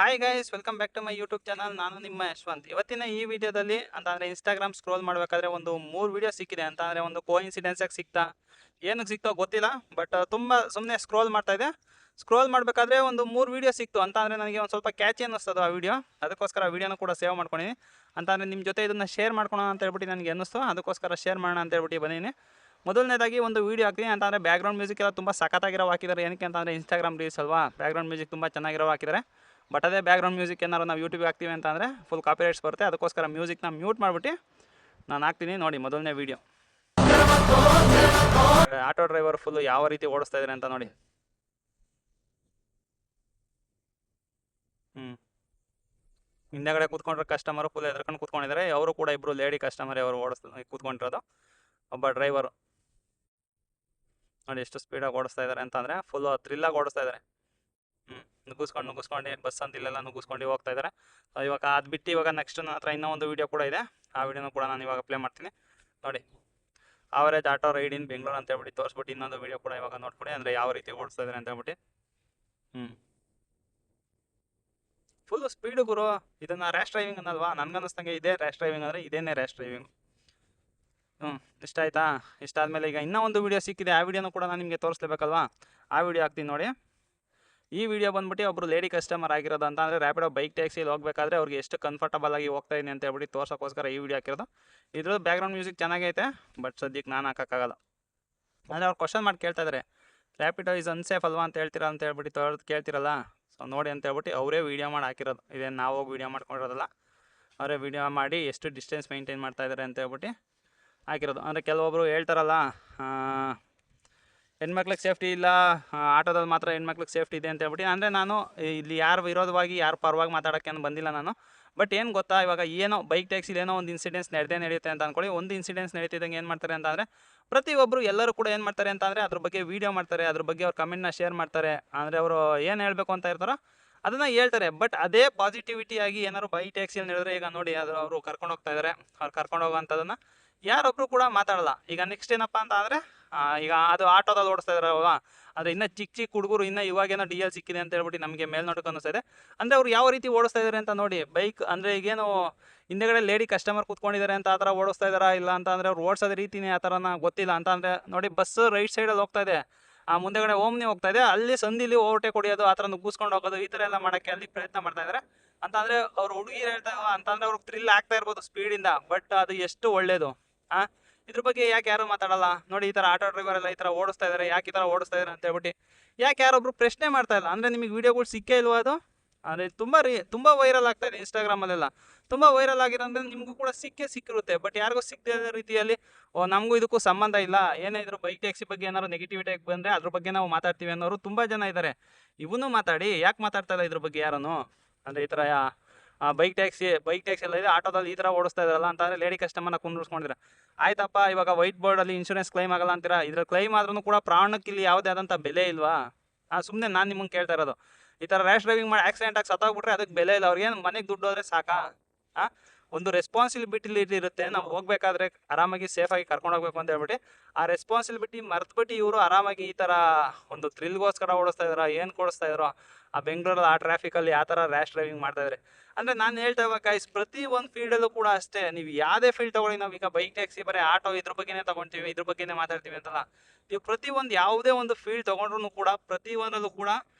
Hi guys, welcome back to my YouTube channel. ನಾನು ನಿಮ್ಮ ಯಶವಂತ್. ಇವತ್ತಿನ ಈ ವಿಡಿಯೋದಲ್ಲಿ ಅಂತಂದರೆ ಇನ್ಸ್ಟಾಗ್ರಾಮ್ ಸ್ಕ್ರೋಲ್ ಮಾಡಬೇಕಾದ್ರೆ ಒಂದು 3 ವಿಡಿಯೋ ಸಿಕ್ಕಿದೆ. ಅಂತಂದರೆ ಒಂದು ಕೋಇನ್ಸಿಡೆನ್ಸಾಗಿ ಸಿಕ್ತಾ, ಏನಕ್ಕೆ ಸಿಕ್ತೋ ಗೊತ್ತಿಲ್ಲ. ಬಟ್ ತುಂಬ ಸುಮ್ಮನೆ ಸ್ಕ್ರೋಲ್ ಮಾಡ್ತಾ ಇದೆ. ಸ್ಕ್ರೋಲ್ ಮಾಡಬೇಕಾದ್ರೆ ಒಂದು 3 ವಿಡಿಯೋ ಸಿಕ್ತು. ಅಂತಂದರೆ ನನಗೆ ಒಂದು ಸ್ವಲ್ಪ ಕ್ಯಾಚಿ ಅನ್ನಿಸ್ತದೆ ಆ ವಿಡಿಯೋ. ಅದಕ್ಕೋಸ್ಕರ ಆ ವಿಡಿಯೋನ ಕೂಡ ಸೇವ್ ಮಾಡ್ಕೊಂಡಿನಿ. ಅಂತಂದರೆ ನಿಮ್ಮ ಜೊತೆ ಇದನ್ನು ಶೇರ್ ಮಾಡ್ಕೊಳೋಣ ಅಂತ ಹೇಳ್ಬಿಟ್ಟು ನನಗೆ ಅನ್ನಿಸ್ತು. ಅದಕ್ಕೋಸ್ಕರ ಶೇರ್ ಮಾಡೋಣ ಅಂತ ಹೇಳ್ಬಿಟ್ಟು ಬಂದೀನಿ. ಮೊದಲನೇದಾಗಿ ಒಂದು ವೀಡಿಯೋ ಹಾಕ್ತೀನಿ. ಅಂತಂದರೆ ಬ್ಯಾಕ್ಗ್ರೌಂಡ್ ಮ್ಯೂಸಿಕ್ ಎಲ್ಲ ತುಂಬ ಸಖತ್ತಾಗಿರೋ ಹಾಕಿದ್ದಾರೆ. ಏನಕ್ಕೆ ಅಂತಂದರೆ ಇನ್ಸ್ಟಾಗ್ರಾಮ್ ರೀಲ್ಸ್ ಅಲ್ವಾ, ಬ್ಯಾಕ್ಗ್ರೌಂಡ್ ಮ್ಯೂಸಿಕ್ ತುಂಬ ಚೆನ್ನಾಗಿರೋ ಹಾಕಿದ್ದಾರೆ. ಬಟ್ ಅದೇ ಬ್ಯಾಕ್ಗ್ರೌಂಡ್ ಮ್ಯೂಸಿಕ್ ಏನಾರು ನಾವು ಯೂಟ್ಯೂಬ್ಗೆ ಹಾಕ್ತೀವಿ ಅಂತಂದರೆ ಫುಲ್ ಕಾಪಿರೈಟ್ಸ್ ಬರುತ್ತೆ. ಅದಕ್ಕೋಸ್ಕರ ಮ್ಯೂಸಿಕ್ನ ಮ್ಯೂಟ್ ಮಾಡಿಬಿಟ್ಟು ನಾನು ಹಾಕ್ತೀನಿ. ನೋಡಿ ಮೊದಲನೇ ವೀಡಿಯೋ. ಆಟೋ ಡ್ರೈವರ್ ಫುಲ್ ಯಾವ ರೀತಿ ಓಡಿಸ್ತಾ ಇದ್ದಾರೆ ಅಂತ ನೋಡಿ. ಹಿಂದೆಗಡೆ ಕೂತ್ಕೊಂಡ್ರೆ ಕಸ್ಟಮರು ಫುಲ್ ಎದ್ರಕೊಂಡು ಕೂತ್ಕೊಂಡಿದ್ದಾರೆ. ಅವರು ಕೂಡ ಇಬ್ಬರು ಲೇಡಿ ಕಸ್ಟಮರ್ ಅವರು ಕೂತ್ಕೊಂಡಿರೋದು. ಒಬ್ಬ ಡ್ರೈವರು ನೋಡಿ ಎಷ್ಟು ಸ್ಪೀಡಾಗಿ ಓಡಿಸ್ತಾ ಇದ್ದಾರೆ ಅಂತಂದರೆ ಫುಲ್ ಥ್ರಿಲ್ಲಾಗಿ ಓಡಿಸ್ತಾ ಇದ್ದಾರೆ. ನುಗ್ಗಿಸ್ಕೊಂಡು ಬಸ್ ಅಂತ ಇಲ್ಲೆಲ್ಲ ನುಗ್ಗಿಸ್ಕೊಂಡು ಹೋಗ್ತಾ ಇದ್ದಾರೆ. ಇವಾಗ ಅದು ಬಿಟ್ಟು ಇವಾಗ ನೆಕ್ಸ್ಟ್ ನನ್ನ ಹತ್ರ ಇನ್ನೂ ಒಂದು ವೀಡಿಯೋ ಕೂಡ ಇದೆ. ಆ ವಿಡಿಯೋನ ಕೂಡ ನಾನು ಇವಾಗ ಪ್ಲೇ ಮಾಡ್ತೀನಿ ನೋಡಿ. ಅವರೇಜ್ ಆಟೋ ರೈಡ್ ಇನ್ ಬೆಂಗಳೂರು ಅಂತ ಹೇಳ್ಬಿಟ್ಟು ತೋರಿಸ್ಬಿಟ್ಟು ಇನ್ನೊಂದು ವೀಡಿಯೋ ಕೂಡ ಇವಾಗ ನೋಡ್ಕೊಡಿ, ಅಂದರೆ ಯಾವ ರೀತಿ ಓಡಿಸ್ತಾ ಇದ್ದಾರೆ ಅಂತ ಹೇಳ್ಬಿಟ್ಟು. ಫುಲ್ ಸ್ಪೀಡು ಗುರು. ಇದನ್ನು ರ್ಯಾಶ್ ಡ್ರೈವಿಂಗ್ ಅನ್ನಲ್ವಾ? ನನಗನ್ನಿಸ್ತಂಗೆ ಇದೇ ರ್ಯಾಶ್ ಡ್ರೈವಿಂಗ್ ಅಂದರೆ ಇದೇನೇ ರ್ಯಾಶ್ ಡ್ರೈವಿಂಗ್. ಇಷ್ಟ ಆಯ್ತಾ? ಇಷ್ಟ ಆದಮೇಲೆ ಈಗ ಇನ್ನೂ ಒಂದು ವೀಡಿಯೋ ಸಿಕ್ಕಿದೆ. ಆ ವಿಡಿಯೋನೂ ಕೂಡ ನಾನು ನಿಮಗೆ ತೋರಿಸ್ಲೇಬೇಕಲ್ವಾ? ಆ ವಿಡಿಯೋ ಹಾಕ್ತೀನಿ ನೋಡಿ. ಈ ವಿಡಿಯೋ ಬಂದ್ಬಿಟ್ಟು ಒಬ್ಬರು ಲೇಡಿ ಕಸ್ಟಮರ್ ಆಗಿರೋದು. ಅಂತ ಅಂದರೆ ರ್ಯಾಪಿಡೋ ಬೈಕ್ ಟ್ಯಾಕ್ಸಿಯಲ್ಲಿ ಹೋಗಬೇಕಾದ್ರೆ ಅವ್ರಿಗೆ ಎಷ್ಟು ಕಂಫರ್ಟಬಲ್ ಆಗಿ ಹೋಗ್ತಾ ಇದೀನಿ ಅಂತ ಹೇಳ್ಬಿಟ್ಟು ತೋರ್ಸೋಕ್ಕೋಸ್ಕರ ಈ ವಿಡಿಯೋ ಹಾಕಿರೋದು. ಇದ್ರದ್ದು ಬ್ಯಾಕ್ಗ್ರೌಂಡ್ ಮ್ಯೂಸಿಕ್ ಚೆನ್ನಾಗೈತೆ, ಬಟ್ ಸದ್ಯಕ್ಕೆ ನಾನು ಹಾಕೋಕ್ಕಾಗಲ್ಲ. ಅಂದರೆ ಅವ್ರು ಕ್ವಶನ್ ಮಾಡಿ ಕೇಳ್ತಾ ಇದ್ದಾರೆ, ರ್ಯಾಪಿಡೋ ಈಸ್ ಅನ್ಸೇಫ್ ಅಲ್ವಾ ಅಂತ ಹೇಳ್ತೀರಾ ಅಂತ ಹೇಳ್ಬಿಟ್ಟು ಕೇಳ್ತಿರಲ್ಲ. ಸೊ ನೋಡಿ ಅಂತ ಹೇಳ್ಬಿಟ್ಟು ಅವರೇ ವೀಡಿಯೋ ಮಾಡಿ ಹಾಕಿರೋದು. ಇದೇನು ನಾವು ಹೋಗಿ ವೀಡಿಯೋ ಮಾಡ್ಕೊಂಡಿರೋದಲ್ಲ, ಅವರೇ ವೀಡಿಯೋ ಮಾಡಿ ಎಷ್ಟು ಡಿಸ್ಟೆನ್ಸ್ ಮೇಂಟೈನ್ ಮಾಡ್ತಾ ಇದ್ದಾರೆ ಅಂತ ಹೇಳ್ಬಿಟ್ಟು ಹಾಕಿರೋದು. ಅಂದರೆ ಕೆಲವೊಬ್ಬರು ಹೇಳ್ತಾರಲ್ಲ, ಹೆಣ್ಮಕ್ಳಿಗೆ ಸೇಫ್ಟಿ ಇಲ್ಲ, ಆಟೋದಲ್ಲಿ ಮಾತ್ರ ಹೆಣ್ಮಕ್ಳಿಗೆ ಸೇಫ್ಟಿ ಇದೆ ಅಂತ ಹೇಳ್ಬಿಟ್ಟು. ಅಂದರೆ ನಾನು ಇಲ್ಲಿ ಯಾರು ವಿರೋಧವಾಗಿ ಯಾರು ಪರವಾಗಿ ಮಾತಾಡೋಕ್ಕೇನು ಬಂದಿಲ್ಲ ನಾನು. ಬಟ್ ಏನು ಗೊತ್ತಾ, ಇವಾಗ ಏನೋ ಬೈಕ್ ಟ್ಯಾಕ್ಸಿಲಿ ಏನೋ ಒಂದು ಇನ್ಸಿಡೆನ್ಸ್ ನಡೆಯುತ್ತೆ ಅಂತ ಅಂದ್ಕೊಳ್ಳಿ. ಒಂದು ಇನ್ಸಿಡೆನ್ಸ್ ನಡೀತಿದ್ದಂಗೆ ಏನು ಮಾಡ್ತಾರೆ ಅಂತಂದರೆ ಪ್ರತಿಯೊಬ್ಬರು ಎಲ್ಲರೂ ಕೂಡ ಏನು ಮಾಡ್ತಾರೆ ಅಂತಂದರೆ ಅದ್ರ ಬಗ್ಗೆ ವೀಡಿಯೋ ಮಾಡ್ತಾರೆ, ಅದ್ರ ಬಗ್ಗೆ ಅವ್ರ ಕಮೆಂಟ್ನ ಶೇರ್ ಮಾಡ್ತಾರೆ. ಅಂದರೆ ಅವರು ಏನು ಹೇಳಬೇಕು ಅಂತ ಇರ್ತಾರೋ ಅದನ್ನು ಹೇಳ್ತಾರೆ. ಬಟ್ ಅದೇ ಪಾಸಿಟಿವಿಟಿಯಾಗಿ ಏನಾದ್ರು ಬೈಕ್ ಟ್ಯಾಕ್ಸಿಯಲ್ಲಿ ನಡೆದ್ರೆ, ಈಗ ನೋಡಿ ಅದು ಅವರು ಕರ್ಕೊಂಡು ಹೋಗ್ತಾ ಇದ್ದಾರೆ, ಅವ್ರು ಕರ್ಕೊಂಡು ಹೋಗೋವಂಥದ್ದನ್ನು ಯಾರೊಬ್ಬರು ಕೂಡ ಮಾತಾಡಲ್ಲ. ಈಗ ನೆಕ್ಸ್ಟ್ ಏನಪ್ಪ ಅಂತ ಅಂದರೆ, ಈಗ ಅದು ಆಟೋದಲ್ಲಿ ಓಡಿಸ್ತಾ ಇದ್ದಾರಲ್ವಾ, ಆದರೆ ಇನ್ನೂ ಚಿಕ್ಕ ಹುಡುಗರು ಇನ್ನೂ ಇವಾಗೇನೋ ಡಿ ಎಲ್ ಸಿಕ್ಕಿದೆ ಅಂತ ಹೇಳ್ಬಿಟ್ಟು ನಮಗೆ ಮೇಲ್ನೋಟಕ್ಕೆ ಅನ್ನಿಸ್ತಾ ಇದೆ. ಅಂದರೆ ಅವ್ರು ಯಾವ ರೀತಿ ಓಡಿಸ್ತಾ ಇದ್ದಾರೆ ಅಂತ ನೋಡಿ. ಬೈಕ್ ಅಂದರೆ ಈಗೇನು ಹಿಂದೆಗಡೆ ಲೇಡಿ ಕಸ್ಟಮರ್ ಕೂತ್ಕೊಂಡಿದ್ದಾರೆ ಅಂತ ಆ ಥರ ಓಡಿಸ್ತಾ ಇದ್ದಾರಾ ಇಲ್ಲ ಅಂತ ಅಂದರೆ ಅವ್ರು ಓಡಿಸೋದ ರೀತಿನೇ ಆ ಥರನ ಗೊತ್ತಿಲ್ಲ. ಅಂತ ಅಂದರೆ ನೋಡಿ, ಬಸ್ಸು ರೈಟ್ ಸೈಡಲ್ಲಿ ಹೋಗ್ತಾ ಇದೆ, ಆ ಮುಂದೆಗಡೆ ಓಮ್ನಿ ಹೋಗ್ತಾ ಇದೆ, ಅಲ್ಲಿ ಸಂದಿಲಿ ಓವರ್ಟೇಕ್ ಹೊಡಿಯೋದು, ಆ ಥರ ನುಗ್ಗಿಸ್ಕೊಂಡು ಹೋಗೋದು, ಈ ಥರ ಎಲ್ಲ ಮಾಡೋಕ್ಕೆ ಅಲ್ಲಿ ಪ್ರಯತ್ನ ಮಾಡ್ತಾ ಇದ್ದಾರೆ. ಅಂತಂದರೆ ಅವ್ರು ಹುಡುಗಿರು ಹೇಳ್ತಾ ಅಂತಂದರೆ ಅವ್ರಿಗೆ ಥ್ರಿಲ್ ಆಗ್ತಾ ಇರ್ಬೋದು ಸ್ಪೀಡಿಂದ, ಬಟ್ ಅದು ಎಷ್ಟು ಒಳ್ಳೆಯದು. ಇದ್ರ ಬಗ್ಗೆ ಯಾಕೆ ಯಾರು ಮಾತಾಡಲ್ಲ ನೋಡಿ. ಈ ಥರ ಆಟೋ ಡ್ರೈವರ್ ಎಲ್ಲ ಈ ಥರ ಓಡಿಸ್ತಾ ಇದ್ದಾರೆ, ಯಾಕೆ ಈ ಥರ ಓಡಿಸ್ತಾ ಇದ್ದಾರೆ ಅಂತ ಹೇಳ್ಬಿಟ್ಟು ಯಾಕೆ ಯಾರೊಬ್ರು ಪ್ರಶ್ನೆ ಮಾಡ್ತಾ ಇಲ್ಲ? ಅಂದರೆ ನಿಮಗೆ ವೀಡಿಯೋಗಳು ಸಿಕ್ಕೇ ಇಲ್ವಾ ಅದು? ಅಂದರೆ ತುಂಬ ವೈರಲ್ ಆಗ್ತಾ ಇದೆ ಇನ್ಸ್ಟಾಗ್ರಾಮಲ್ಲೆಲ್ಲ. ತುಂಬ ವೈರಲ್ ಆಗಿರೋಂದ್ರೆ ನಿಮಗೂ ಕೂಡ ಸಿಕ್ಕಿರುತ್ತೆ. ಬಟ್ ಯಾರಿಗೂ ಸಿಕ್ಕದೇ ಇರೋ ರೀತಿಯಲ್ಲಿ ನಮಗೂ ಇದಕ್ಕೂ ಸಂಬಂಧ ಇಲ್ಲ, ಏನೇ ಇದ್ರು ಬೈಕ್ ಟ್ಯಾಕ್ಸಿ ಬಗ್ಗೆ ಏನಾದ್ರು ನೆಗೆಟಿವಿಟಿ ಬಂದರೆ ಅದ್ರ ಬಗ್ಗೆ ನಾವು ಮಾತಾಡ್ತೀವಿ ಅನ್ನೋರು ತುಂಬ ಜನ ಇದ್ದಾರೆ. ಇವನು ಮಾತಾಡಿ, ಯಾಕೆ ಮಾತಾಡ್ತಾ ಇಲ್ಲ ಇದ್ರ ಬಗ್ಗೆ ಯಾರನ್ನು? ಅಂದರೆ ಈ ಥರ ಬೈಕ್ ಟ್ಯಾಕ್ಸಿ ಎಲ್ಲ ಇದೆ, ಆಟೋದಲ್ಲಿ ಈ ಥರ ಓಡಿಸ್ತಾ ಇದ್ದಾರಲ್ಲ ಅಂತಂದರೆ ಲೇಡಿ ಕಸ್ಟಮರ್ನ ಕುಂದಿರಿಸ್ಕೊಂಡಿರ ಆಯ್ತಪ್ಪ. ಇವಾಗ ವೈಟ್ ಬೋರ್ಡಲ್ಲಿ ಇನ್ಶೂರೆನ್ಸ್ ಕ್ಲೈಮ್ ಆಗಲ್ಲ ಅಂತೀರಾ, ಇದ್ರ ಕ್ಲೈಮ್ ಆದ್ರೂ ಕೂಡ ಪ್ರಾಣಕ್ಕೆ ಇಲ್ಲಿ ಯಾವುದೇ ಆದಂಥ ಬೆಲೆ ಇಲ್ವಾ? ಸುಮ್ಮನೆ ನಾನು ನಿಮಗೆ ಕೇಳ್ತಾ ಇರೋದು. ಈ ಥರ ರ್ಯಾಶ್ ಡ್ರೈವಿಂಗ್ ಮಾಡಿ ಆಕ್ಸಿಡೆಂಟ್ ಆಗಿ ಸತ್ತೋಗ್ಬಿಟ್ರೆ ಅದಕ್ಕೆ ಬೆಲೆ ಇಲ್ಲ. ಅವ್ರಿಗೇನು ಮನೆಗೆ ದುಡ್ಡು ಹೋದ್ರೆ ಸಾಕಾ? ಒಂದು ರೆಸ್ಪಾನ್ಸಿಬಿಲಿಟಿ ಇರುತ್ತೆ. ನಾವು ಹೋಗ್ಬೇಕಾದ್ರೆ ಆರಾಮಾಗಿ ಸೇಫಾಗಿ ಕರ್ಕೊಂಡು ಹೋಗ್ಬೇಕು ಅಂತ ಹೇಳ್ಬಿಟ್ಟು ಆ ರೆಸ್ಪಾನ್ಸಿಬಿಲಿಟಿ ಮರ್ತುಬಿಟ್ಟು ಇವರು ಆರಾಮಾಗಿ ಈ ಥರ ಒಂದು ಥ್ರಿಲ್ಗೋಸ್ಕರ ಓಡಿಸ್ತಾ ಇದ್ದಾರೋ ಏನು ಕೊಡಿಸ್ತಾ ಇದ್ದಾರೋ ಆ ಬೆಂಗಳೂರಲ್ಲಿ ಆ ಟ್ರಾಫಿಕಲ್ಲಿ ಆ ಥರ ರ್ಯಾಶ್ ಡ್ರೈವಿಂಗ್ ಮಾಡ್ತಾ ಇದ್ದಾರೆ. ಅಂದರೆ ನಾನು ಹೇಳ್ತಾ ಇವಾಗ ಗೈಸ್, ಪ್ರತಿ ಒಂದು ಫೀಲ್ಡಲ್ಲೂ ಕೂಡ ಅಷ್ಟೇ. ನೀವು ಯಾವುದೇ ಫೀಲ್ಡ್ ತೊಗೊಳ್ಳಿ, ನಾವು ಈಗ ಬೈಕ್ ಟ್ಯಾಕ್ಸಿ ಬರೀ ಆಟೋ ಇದ್ರ ಬಗ್ಗೆನೇ ತೊಗೊಳ್ತೀವಿ, ಇದ್ರ ಬಗ್ಗೆನೇ ಮಾತಾಡ್ತೀವಿ ಅಂತಲ್ಲ. ನೀವು ಪ್ರತಿಯೊಂದು ಯಾವುದೇ ಒಂದು ಫೀಲ್ಡ್ ತೊಗೊಂಡ್ರು ಕೂಡ ಪ್ರತಿಯೊಂದರಲ್ಲೂ ಕೂಡ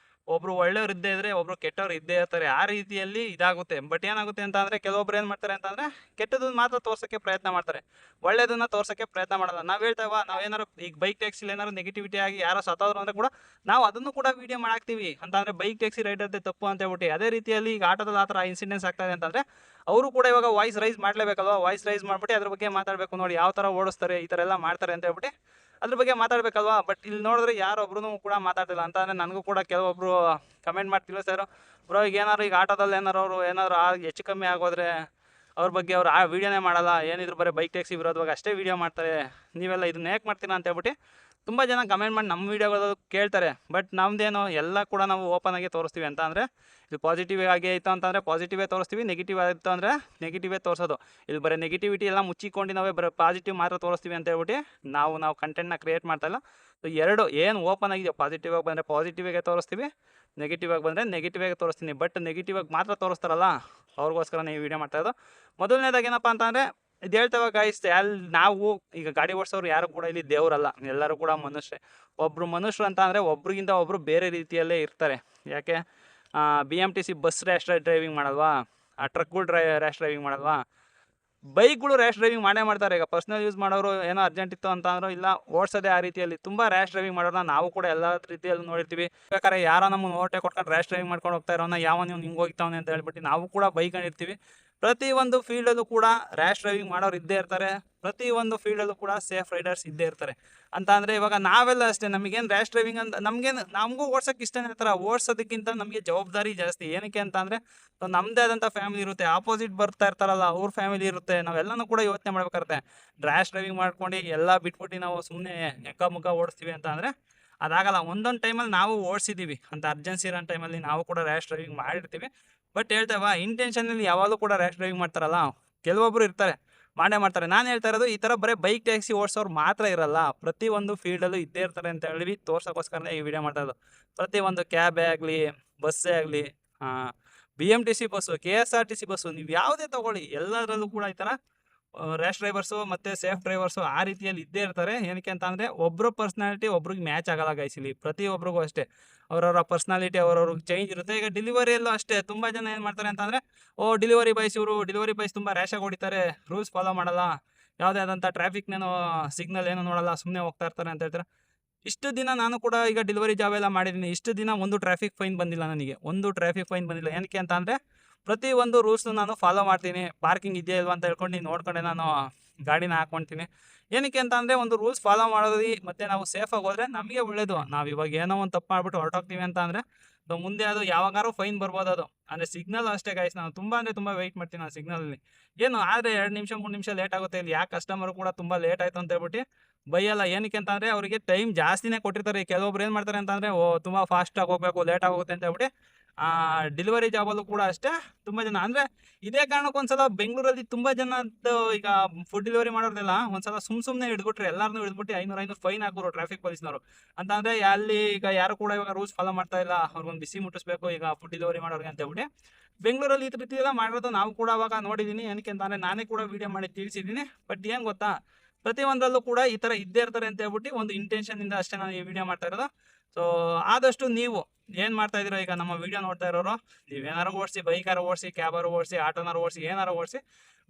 ಒಬ್ರು ಒಳ್ಳೆಯವ್ರು ಇದ್ದೇ ಇದ್ರೆ ಒಬ್ರು ಕೆಟ್ಟವ್ರು ಇದ್ದೇ ಇರ್ತಾರೆ. ಆ ರೀತಿಯಲ್ಲಿ ಇದಾಗುತ್ತೆ. ಬಟ್ ಏನಾಗುತ್ತೆ ಅಂತ ಅಂದರೆ ಕೆಲವೊಬ್ರು ಏನು ಮಾಡ್ತಾರೆ ಅಂತಂದರೆ ಕೆಟ್ಟದನ್ನ ಮಾತ್ರ ತೋರ್ಸೋಕ್ಕೆ ಪ್ರಯತ್ನ ಮಾಡ್ತಾರೆ, ಒಳ್ಳೆಯದನ್ನು ತೋರ್ಸೋಕ್ಕೆ ಪ್ರಯತ್ನ ಮಾಡಲ್ಲ. ನಾವು ಹೇಳ್ತಾವ, ನಾವೇನಾರು ಈಗ ಬೈಕ್ ಟ್ಯಾಕ್ಸಿಲಿ ಏನಾದ್ರು ನೆಗೆಟಿವಿಟಿ ಆಗಿ ಯಾರೋ ಸತ್ತೋದ್ರು ಅಂದರೆ ಕೂಡ ನಾವು ಅದನ್ನು ಕೂಡ ವೀಡಿಯೋ ಮಾಡಾಕ್ತೀವಿ. ಅಂತಂದರೆ ಬೈಕ್ ಟ್ಯಾಕ್ಸಿ ರೈಡರ್ದೇ ತಪ್ಪು ಅಂತ ಹೇಳ್ಬಿಟ್ಟು. ಅದೇ ರೀತಿಯಲ್ಲಿ ಈಗ ಆಟೋದಲ್ಲಿ ಆ ಥರ ಇನ್ಸಿಡೆನ್ಸ್ ಆಗ್ತಾಯಿದೆ ಅಂತಂದರೆ ಅವರು ಕೂಡ ಇವಾಗ ವಾಯ್ಸ್ ರೈಸ್ ಮಾಡಲೇಬೇಕಲ್ವ? ವಾಯ್ಸ್ ರೈಸ್ ಮಾಡಿಬಿಟ್ಟು ಅದ್ರ ಬಗ್ಗೆ ಮಾತಾಡಬೇಕು. ನೋಡಿ ಯಾವ ಥರ ಓಡಿಸ್ತಾರೆ, ಈ ಥರ ಎಲ್ಲ ಮಾಡ್ತಾರೆ ಅಂತ ಹೇಳ್ಬಿಟ್ಟು ಅದ್ರ ಬಗ್ಗೆ ಮಾತಾಡಬೇಕಲ್ವಾ? ಬಟ್ ಇಲ್ಲಿ ನೋಡಿದ್ರೆ ಯಾರೊಬ್ರು ಕೂಡ ಮಾತಾಡ್ತಿಲ್ಲ. ಅಂತ ಅಂದರೆ ನನಗೂ ಕೂಡ ಕೆಲವೊಬ್ರು ಕಮೆಂಟ್ ಮಾಡಿ ತಿಳಿಸ್ತಾರೋ, ಬ್ರೋ ಈಗ ಈಗ ಆಟೋದಲ್ಲಿ ಅವರು ಏನಾದ್ರು ಹೆಚ್ಚು ಕಮ್ಮಿ ಆಗೋದ್ರೆ ಅವ್ರ ಬಗ್ಗೆ ಅವ್ರು ಆ ವೀಡಿಯೋನೇ ಮಾಡಲ್ಲ, ಏನಿದ್ರು ಬರೀ ಬೈಕ್ ಟ್ಯಾಕ್ಸಿ ವಿರೋಧವಾಗಿ ಅಷ್ಟೇ ವೀಡಿಯೋ ಮಾಡ್ತಾರೆ, ನೀವೆಲ್ಲ ಇದನ್ನ ಯಾಕೆ ಮಾಡ್ತೀರಾ ಅಂತ ಹೇಳ್ಬಿಟ್ಟು ತುಂಬ ಜನ ಕಮೆಂಟ್ ಮಾಡಿ ನಮ್ಮ ವೀಡಿಯೋಗಳು ಕೇಳ್ತಾರೆ. ಬಟ್ ನಮ್ಮದೇನು ಎಲ್ಲ ಕೂಡ ನಾವು ಓಪನ್ ಆಗಿ ತೋರಿಸ್ತೀವಿ. ಅಂತ ಅಂದರೆ ಇದು ಪಾಸಿಟಿವ್ ಆಗಿ ಆಯಿತು ಅಂತಂದರೆ ಪಾಸಿಟಿವೇ ತೋರಿಸ್ತೀವಿ, ನೆಗೆಟಿವ್ ಆಯಿತು ಅಂದರೆ ನೆಗೆಟಿವೇ ತೋರಿಸೋದು. ಇಲ್ಲಿ ಬರೀ ನೆಗೆಟಿವಿಟಿ ಎಲ್ಲ ಮುಚ್ಚಿಕೊಂಡು ನಾವೇ ಬರೀ ಪಾಸಿಟಿವ್ ಮಾತ್ರ ತೋರಿಸ್ತೀವಿ ಅಂತ ಹೇಳ್ಬಿಟ್ಟು ನಾವು ಕಂಟೆಂಟ್ನ ಕ್ರಿಯೇಟ್ ಮಾಡ್ತಾಯಿಲ್ಲ. ಸೊ ಎರಡು ಏನು ಓಪನ್ ಆಗಿದೆಯೋ ಪಾಸಿಟಿವ್ ಆಗಿ ಬಂದರೆ ಪಾಸಿಟಿವಾಗೆ ತೋರಿಸ್ತೀವಿ, ನೆಗೆಟಿವ್ ಆಗಿ ಬಂದರೆ ನೆಗೆಟಿವ್ ಆಗಿ ತೋರಿಸ್ತೀನಿ. ಬಟ್ ನೆಗೆಟಿವ್ ಆಗಿ ಮಾತ್ರ ತೋರಿಸ್ತಾರಲ್ಲ ಅವ್ರಿಗೋಸ್ಕರ ಈ ವಿಡಿಯೋ ಮಾಡ್ತಾಯಿದ್ದು. ಮೊದಲನೇದಾಗಿ ಏನಪ್ಪ ಅಂತಂದರೆ ಇದು ಹೇಳ್ತೇವೆ ಗೈಸ್, ನಾವು ಈಗ ಗಾಡಿ ಓಡಿಸೋರು ಯಾರು ಕೂಡ ಇಲ್ಲಿ ದೇವರಲ್ಲ, ಎಲ್ಲರೂ ಕೂಡ ಮನುಷ್ಯರೇ. ಒಬ್ಬರು ಮನುಷ್ಯರು ಅಂತ ಅಂದರೆ ಒಬ್ರಿಗಿಂತ ಒಬ್ಬರು ಬೇರೆ ರೀತಿಯಲ್ಲೇ ಇರ್ತಾರೆ. ಯಾಕೆ BMTC ಬಸ್ ರ್ಯಾಶ್ ಡ್ರೈವಿಂಗ್ ಮಾಡಲ್ವಾ, ಟ್ರಕ್ಗಳು ರ್ಯಾಶ್ ಡ್ರೈವಿಂಗ್ ಮಾಡಲ್ವಾ, ಬೈಕ್ಗಳು ರ್ಯಾಶ್ ಡ್ರೈವಿಂಗ್ ಮಾಡೇ ಮಾಡ್ತಾರೆ. ಈಗ ಪರ್ಸ್ನಲ್ ಯೂಸ್ ಮಾಡೋರು ಏನೋ ಅರ್ಜೆಂಟ್ ಇತ್ತು ಅಂತ ಅಂದರೂ ಇಲ್ಲ ಓಡಿಸೋದೇ ಆ ರೀತಿಯಲ್ಲಿ ತುಂಬ ರ್ಯಾಶ್ ಡ್ರೈವಿಂಗ್ ಮಾಡೋರನ್ನ ನಾವು ಕೂಡ ಎಲ್ಲ ರೀತಿಯಲ್ಲಿ ನೋಡಿರ್ತೀವಿ. ಬೇಕಾದ್ರೆ ಯಾರೋ ನಮ್ಮನ್ನು ಓವರ್ಟೇಕ್ ಕೊಟ್ಕೊಂಡು ರ್ಯಾಶ್ ಡ್ರೈವಿಂಗ್ ಮಾಡ್ಕೊಂಡು ಹೋಗ್ತಾ ಇರೋನ ಯಾವ ನೀವು ಹಿಂಗೆ ಹೋಗ್ತಾವನೆ ಅಂತ ಹೇಳ್ಬಿಟ್ಟು ನಾವು ಕೂಡ ಬೈಕೊಂಡಿರ್ತೀವಿ. ಪ್ರತಿಯೊಂದು ಫೀಲ್ಡಲ್ಲೂ ಕೂಡ ರ್ಯಾಶ್ ಡ್ರೈವಿಂಗ್ ಮಾಡೋರು ಇದ್ದೇ ಇರ್ತಾರೆ, ಪ್ರತಿಯೊಂದು ಫೀಲ್ಡಲ್ಲೂ ಕೂಡ ಸೇಫ್ ರೈಡರ್ಸ್ ಇದ್ದೇ ಇರ್ತಾರೆ. ಅಂತ ಅಂದರೆ ಇವಾಗ ನಾವೆಲ್ಲ ಅಷ್ಟೇ, ನಮಗೇನು ರ್ಯಾಶ್ ಡ್ರೈವಿಂಗ್ ಅಂತ ನಮಗೂ ಓಡ್ಸೋಕ್ಕೆ ಇಷ್ಟನೇ ಇರ್ತಾರೆ. ಓಡಿಸೋದಕ್ಕಿಂತ ನಮಗೆ ಜವಾಬ್ದಾರಿ ಜಾಸ್ತಿ. ಏನಕ್ಕೆ ಅಂತ ಅಂದರೆ ನಮ್ಮದೇ ಆದಂಥ ಫ್ಯಾಮಿಲಿ ಇರುತ್ತೆ, ಆಪೋಸಿಟ್ ಬರ್ತಾ ಇರ್ತಾರಲ್ಲ ಅವ್ರ ಫ್ಯಾಮಿಲಿ ಇರುತ್ತೆ, ನಾವೆಲ್ಲನೂ ಕೂಡ ಯೋಚನೆ ಮಾಡ್ಬೇಕಾಗುತ್ತೆ. ರ್ಯಾಶ್ ಡ್ರೈವಿಂಗ್ ಮಾಡ್ಕೊಂಡು ಎಲ್ಲ ಬಿಟ್ಬಿಟ್ಟು ನಾವು ಸುಮ್ಮನೆ ಎಕ್ಕ ಮುಖ ಓಡಿಸ್ತೀವಿ ಅಂತ ಅಂದರೆ ಅದಾಗಲ್ಲ. ಒಂದೊಂದು ಟೈಮಲ್ಲಿ ನಾವು ಓಡಿಸಿದ್ದೀವಿ ಅಂತ ಅರ್ಜೆನ್ಸಿ ಇರೋ ಟೈಮಲ್ಲಿ ನಾವು ಕೂಡ ರ್ಯಾಶ್ ಡ್ರೈವಿಂಗ್ ಮಾಡಿರ್ತೀವಿ. ಬಟ್ ಹೇಳ್ತೇವೆ ಇಂಟೆನ್ಷನಲ್ಲಿ ಯಾವಾಗಲೂ ಕೂಡ ರ್ಯಾಶ್ ಡ್ರೈವಿಂಗ್ ಮಾಡ್ತಾರಲ್ಲ ಕೆಲವೊಬ್ಬರು ಇರ್ತಾರೆ, ಮಾಡೇ ಮಾಡ್ತಾರೆ. ನಾನು ಹೇಳ್ತಾ ಇರೋದು ಈ ಥರ ಬರೀ ಬೈಕ್ ಟ್ಯಾಕ್ಸಿ ಓಡಿಸೋರು ಮಾತ್ರ ಇರಲ್ಲ, ಪ್ರತಿಯೊಂದು ಫೀಲ್ಡಲ್ಲೂ ಇದ್ದೇ ಇರ್ತಾರೆ ಅಂತ ಹೇಳಿ ತೋರ್ಸೋಕ್ಕೋಸ್ಕರನೇ ಈ ವಿಡಿಯೋ ಮಾಡ್ತಾ ಇರೋದು. ಪ್ರತಿಯೊಂದು ಕ್ಯಾಬೇ ಆಗಲಿ, ಬಸ್ಸೇ ಆಗಲಿ, BMTC ಬಸ್ಸು, KSRTC ಬಸ್ಸು, ನೀವು ಯಾವುದೇ ತೊಗೊಳ್ಳಿ ಎಲ್ಲದರಲ್ಲೂ ಕೂಡ ಈ ಥರ ರ್ಯಾಶ್ ಡ್ರೈವರ್ಸು ಮತ್ತು ಸೇಫ್ ಡ್ರೈವರ್ಸು ಆ ರೀತಿಯಲ್ಲಿ ಇದ್ದೇ ಇರ್ತಾರೆ. ಏನಕ್ಕೆ ಅಂತ ಅಂದರೆ ಒಬ್ಬರು ಪರ್ಸ್ನಾಲಿಟಿ ಒಬ್ರಿಗೆ ಮ್ಯಾಚ್ ಆಗಲ್ಲ ಗೈಸ್. ಇಲ್ಲಿ ಪ್ರತಿಯೊಬ್ಬರಿಗೂ ಅಷ್ಟೇ ಅವರವರ ಪರ್ಸ್ನಾಲಿಟಿ ಅವ್ರವ್ರಿಗೆ ಚೇಂಜ್ ಇರುತ್ತೆ. ಈಗ ಡೆಲಿವರಿಯಲ್ಲೂ ಅಷ್ಟೇ ತುಂಬ ಜನ ಏನು ಮಾಡ್ತಾರೆ ಅಂತಂದರೆ ಡೆಲಿವರಿ ಬಾಯ್ಸ್ ಡೆಲಿವರಿ ಬಾಯ್ಸ್ ತುಂಬ ರ್ಯಾಶಾಗಿ ಹೊಡಿತಾರೆ, ರೂಲ್ಸ್ ಫಾಲೋ ಮಾಡಲ್ಲ, ಯಾವುದೇ ಆದಂಥ ಟ್ರಾಫಿಕ್ನೇನೋ ಸಿಗ್ನಲ್ ಏನೋ ನೋಡಲ್ಲ, ಸುಮ್ಮನೆ ಹೋಗ್ತಾ ಇರ್ತಾರೆ ಅಂತ ಹೇಳ್ತಾರೆ. ಇಷ್ಟು ದಿನ ನಾನು ಕೂಡ ಈಗ ಡೆಲಿವರಿ ಜಾಬ್ ಎಲ್ಲ ಮಾಡಿದ್ದೀನಿ. ಇಷ್ಟು ದಿನ ಒಂದು ಟ್ರಾಫಿಕ್ ಫೈನ್ ಬಂದಿಲ್ಲ ನನಗೆ, ಒಂದು ಟ್ರಾಫಿಕ್ ಫೈನ್ ಬಂದಿಲ್ಲ. ಏನಕ್ಕೆ ಅಂತ ಅಂದರೆ ಪ್ರತಿಯೊಂದು ರೂಲ್ಸ್ನು ನಾನು ಫಾಲೋ ಮಾಡ್ತೀನಿ. ಪಾರ್ಕಿಂಗ್ ಇದೆಯಾ ಇಲ್ವಾ ಅಂತ ಹೇಳ್ಕೊಂಡು ನೋಡ್ಕೊಂಡೆ ನಾನು ಗಾಡಿನ ಹಾಕ್ಕೊಳ್ತೀನಿ. ಏನಕ್ಕೆ ಅಂತ ಅಂದರೆ ಒಂದು ರೂಲ್ಸ್ ಫಾಲೋ ಮಾಡೋದು ಮತ್ತು ನಾವು ಸೇಫಾಗಿ ಹೋದರೆ ನಮಗೆ ಒಳ್ಳೆಯದು. ನಾವು ಇವಾಗ ಏನೋ ಒಂದು ತಪ್ಪು ಮಾಡಿಬಿಟ್ಟು ಹೊರಟೋಗ್ತೀವಿ ಅಂತ ಅಂದರೆ ಮುಂದೆ ಅದು ಯಾವಾಗಾರು ಫೈನ್ ಬರ್ಬೋದು. ಅದು ಅಂದರೆ ಸಿಗ್ನಲ್ ಅಷ್ಟೇ ಗೈಸ್, ನಾನು ತುಂಬ ಅಂದರೆ ತುಂಬ ವೆಯ್ಟ್ ಮಾಡ್ತೀನಿ ನಾನು ಸಿಗ್ನಲಲ್ಲಿ. ಏನು ಆದರೆ 2 ನಿಮಿಷ 3 ನಿಮಿಷ ಲೇಟ್ ಆಗುತ್ತೆ. ಇಲ್ಲಿ ಯಾಕೆ ಕಸ್ಟಮರು ಕೂಡ ತುಂಬ ಲೇಟ್ ಆಯಿತು ಅಂತ ಹೇಳ್ಬಿಟ್ಟು ಬೈಯಲ್ಲ. ಏನಕ್ಕೆ ಅಂತ ಅಂದರೆ ಅವರಿಗೆ ಟೈಮ್ ಜಾಸ್ತಿನೇ ಕೊಟ್ಟಿರ್ತಾರೆ. ಕೆಲವೊಬ್ರು ಏನು ಮಾಡ್ತಾರೆ ಅಂತಂದರೆ ತುಂಬ ಫಾಸ್ಟಾಗಿ ಹೋಗಬೇಕು, ಲೇಟ್ ಆಗೋಗುತ್ತೆ ಅಂತ ಹೇಳ್ಬಿಟ್ಟು ಡೆಲಿವರಿ ಜಾಬಲ್ಲೂ ಕೂಡ ಅಷ್ಟೇ ತುಂಬ ಜನ. ಅಂದರೆ ಇದೇ ಕಾರಣಕ್ಕೆ ಒಂದ್ಸಲ ಬೆಂಗಳೂರಲ್ಲಿ ತುಂಬ ಜನದ್ದು ಈಗ ಫುಡ್ ಡೆಲಿವರಿ ಮಾಡೋರ್ದೆಲ್ಲ ಒಂದ್ಸಲ ಸುಮ್ಮನೆ ಹಿಡಿದ್ಬಿಟ್ರೆ, ಎಲ್ಲರನ್ನೂ ಹಿಡಿದ್ಬಿಟ್ಟು 500 ಫೈನ್ ಹಾಕೋರು ಟ್ರಾಫಿಕ್ ಪೊಲೀಸ್ನವರು. ಅಂತಂದರೆ ಅಲ್ಲಿ ಈಗ ಯಾರು ಕೂಡ ಇವಾಗ ರೂಲ್ಸ್ ಫಾಲೋ ಮಾಡ್ತಾ ಇಲ್ಲ, ಅವ್ರಿಗೊಂದು ಬಿಸಿ ಮುಟ್ಟಿಸ್ಬೇಕು ಈಗ ಫುಡ್ ಡೆಲಿವರಿ ಮಾಡೋರಿಗೆ ಅಂತ ಹೇಳ್ಬಿಟ್ಟು ಬೆಂಗಳೂರಲ್ಲಿ ಈ ರೀತಿ ಎಲ್ಲ ಮಾಡಿರೋದು ನಾವು ಕೂಡ ಅವಾಗ ನೋಡಿದ್ದೀನಿ. ಏನಕ್ಕೆ ಅಂತಂದರೆ ನಾನೇ ಕೂಡ ವೀಡಿಯೋ ಮಾಡಿ ತಿಳಿಸಿದ್ದೀನಿ. ಬಟ್ ಏನು ಗೊತ್ತಾ, ಪ್ರತಿಯೊಂದರಲ್ಲೂ ಕೂಡ ಈ ಥರ ಇದ್ದೇ ಇರ್ತಾರೆ ಅಂತ ಹೇಳ್ಬಿಟ್ಟು ಒಂದು ಇಂಟೆನ್ಷನಿಂದ ಅಷ್ಟೇ ನಾನು ಈ ವಿಡಿಯೋ ಮಾಡ್ತಾ ಇರೋದು. ಸೊ ಆದಷ್ಟು ನೀವು ಏನು ಮಾಡ್ತಾ ಇದ್ದೀರೋ, ಈಗ ನಮ್ಮ ವಿಡಿಯೋ ನೋಡ್ತಾ ಇರೋರು ನೀವೇನಾರು ಓಡಿಸಿ, ಬೈಕಾರು ಓಡಿಸಿ, ಕ್ಯಾಬಾರು ಓಡಿಸಿ, ಆಟೋನಾರು ಓಡಿಸಿ, ಏನಾರು ಓಡಿಸಿ,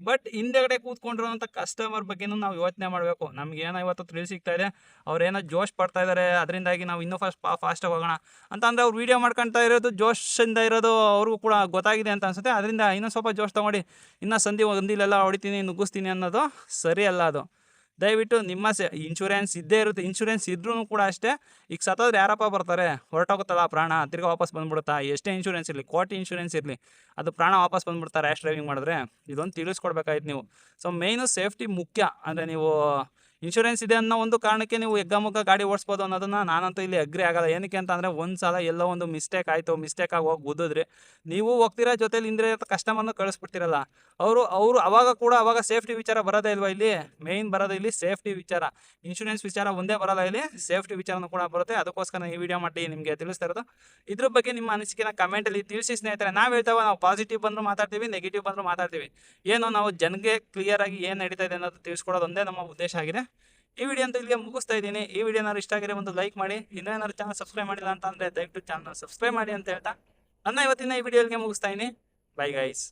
ಬಟ್ ಹಿಂದೆಗಡೆ ಕೂತ್ಕೊಂಡಿರೋಂಥ ಕಸ್ಟಮರ್ ಬಗ್ಗೆನೂ ನಾವು ಯೋಚನೆ ಮಾಡಬೇಕು. ನಮಗೇನೋ ಇವತ್ತು ಥ್ರಿಲ್ ಸಿಗ್ತಾ ಇದೆ, ಅವ್ರೇನೋ ಜೋಶ್ ಪಡ್ತಾ ಇದ್ದಾರೆ, ಅದರಿಂದಾಗಿ ನಾವು ಇನ್ನೂ ಫಾಸ್ಟಾಗಿ ಹೋಗೋಣ ಅಂತ ಅಂದರೆ ಅವ್ರು ವೀಡಿಯೋ ಮಾಡ್ಕೊಳ್ತಾ ಇರೋದು ಜೋಶಿಂದ ಇರೋದು ಅವ್ರಿಗೂ ಕೂಡ ಗೊತ್ತಾಗಿದೆ ಅಂತ ಅನಿಸುತ್ತೆ. ಅದರಿಂದ ಇನ್ನೂ ಸ್ವಲ್ಪ ಜೋಶ್ ತೊಗೊಂಡು ಇನ್ನೂ ಒಂದಿಲೆಲ್ಲ ಹೊಡಿತೀನಿ, ನುಗ್ಗಿಸ್ತೀನಿ ಅನ್ನೋದು ಸರಿ ಅಲ್ಲ. ಅದು ದಯವಿಟ್ಟು ನಿಮ್ಮ ಇನ್ಶೂರೆನ್ಸ್ ಇದ್ದೇ ಇರುತ್ತೆ. ಇನ್ಶೂರೆನ್ಸ್ ಇದ್ರೂ ಕೂಡ ಅಷ್ಟೇ, ಈಗ ಸತ್ತೋದ್ರೆ ಯಾರಪ್ಪ ಬರ್ತಾರೆ, ಹೊರಟೋಗುತ್ತಲ್ಲ ಪ್ರಾಣ, ತಿರ್ಗಿ ವಾಪಸ್ ಬಂದ್ಬಿಡುತ್ತಾ. ಎಷ್ಟೇ ಇನ್ಶೂರೆನ್ಸ್ ಇರಲಿ, ಕೋಟಿ ಇನ್ಶೂರೆನ್ಸ್ ಇರಲಿ, ಅದು ಪ್ರಾಣ ವಾಪಸ್ ಬಂದ್ಬಿಡ್ತಾರೆ ರ್ಯಾಶ್ ಡ್ರೈವಿಂಗ್ ಮಾಡಿದ್ರೆ. ಇದೊಂದು ತಿಳಿಸ್ಕೊಡ್ಬೇಕಾಯ್ತು ನೀವು. ಸೊ ಮೇಯ್ನು ಸೇಫ್ಟಿ ಮುಖ್ಯ. ಅಂದರೆ ನೀವು ಇನ್ಶೂರೆನ್ಸ್ ಇದೆ ಅನ್ನೋ ಒಂದು ಕಾರಣಕ್ಕೆ ನೀವು ಎಗ್ಗಮುಗ್ಗ ಗಾಡಿ ಓಡಿಸ್ಬೋದು ಅನ್ನೋದನ್ನು ನಾನಂತೂ ಇಲ್ಲಿ ಅಗ್ರಿ ಆಗಲ್ಲ. ಏನಕ್ಕೆ ಅಂತ ಅಂದರೆ ಒಂದು ಸಲ ಎಲ್ಲೋ ಒಂದು ಮಿಸ್ಟೇಕ್ ಆಯಿತು, ಮಿಸ್ಟೇಕಾಗಿ ಹೋಗಿ ಗುದ್ದಿದ್ರೆ ನೀವು ಹೋಗ್ತೀರಾ, ಜೊತೆಲಿ ಹಿಂದೆ ಕಸ್ಟಮರ್ನ ಕಳಿಸ್ಬಿಡ್ತೀರಲ್ಲ, ಅವರು ಅವಾಗ ಸೇಫ್ಟಿ ವಿಚಾರ ಬರೋದೇ ಇಲ್ವಾ ಇಲ್ಲಿ. ಮೇಯ್ನ್ ಬರೋದು ಇಲ್ಲಿ ಸೇಫ್ಟಿ ವಿಚಾರ. ಇನ್ಶೂರೆನ್ಸ್ ವಿಚಾರ ಒಂದೇ ಬರೋಲ್ಲ ಇಲ್ಲಿ, ಸೇಫ್ಟಿ ವಿಚಾರನೂ ಕೂಡ ಬರುತ್ತೆ. ಅದಕ್ಕೋಸ್ಕರ ಈ ವಿಡಿಯೋ ಮಾಡಿ ನಿಮಗೆ ತಿಳಿಸ್ತಾ ಇರೋದು. ಇದ್ರ ಬಗ್ಗೆ ನಿಮ್ಮ ಅನಿಸಿಕೆನ ಕಮೆಂಟಲ್ಲಿ ತಿಳಿಸಿ ಸ್ನೇಹಿತರೆ. ನಾವು ಹೇಳ್ತೇವೆ, ನಾವು ಪಾಸಿಟಿವ್ ಬಂದರೂ ಮಾತಾಡ್ತೀವಿ, ನೆಗೆಟಿವ್ ಬಂದರೂ ಮಾತಾಡ್ತೀವಿ. ಏನು ನಾವು ಜನಗೆ ಕ್ಲಿಯರಾಗಿ ಏನು ನಡೀತಾ ಇದೆ ಅನ್ನೋದು ತಿಳಿಸ್ಕೊಡೋದು ಒಂದೇ ನಮ್ಮ ಉದ್ದೇಶ ಆಗಿದೆ. ಈ ವಿಡಿಯೋ ಅಂತ ಇಲ್ಲಿಗೆ ಮುಗಿಸ್ತಾ ಇದ್ದೀನಿ. ಈ ವಿಡಿಯೋ ಏನಾದ್ರು ಇಷ್ಟ ಆಗಿದ್ರೆ ಒಂದು ಲೈಕ್ ಮಾಡಿ, ಇನ್ನೇನಾದ್ರು ಚಾನಲ್ ಸಬ್ಸ್ಕ್ರೈಬ್ ಮಾಡಿಲ್ಲ ಅಂತ ಅಂದರೆ ದಯವಿಟ್ಟು ಚಾನಲ್ ಸಬ್ಸ್ಕ್ರೈಬ್ ಮಾಡಿ ಅಂತ ಹೇಳ್ತಾ ನನ್ನ ಇವತ್ತಿನ ಈ ವಿಡಿಯೋಗೆ ಮುಗಿಸ್ತಾ ಇದ್ದೀನಿ. Bye guys.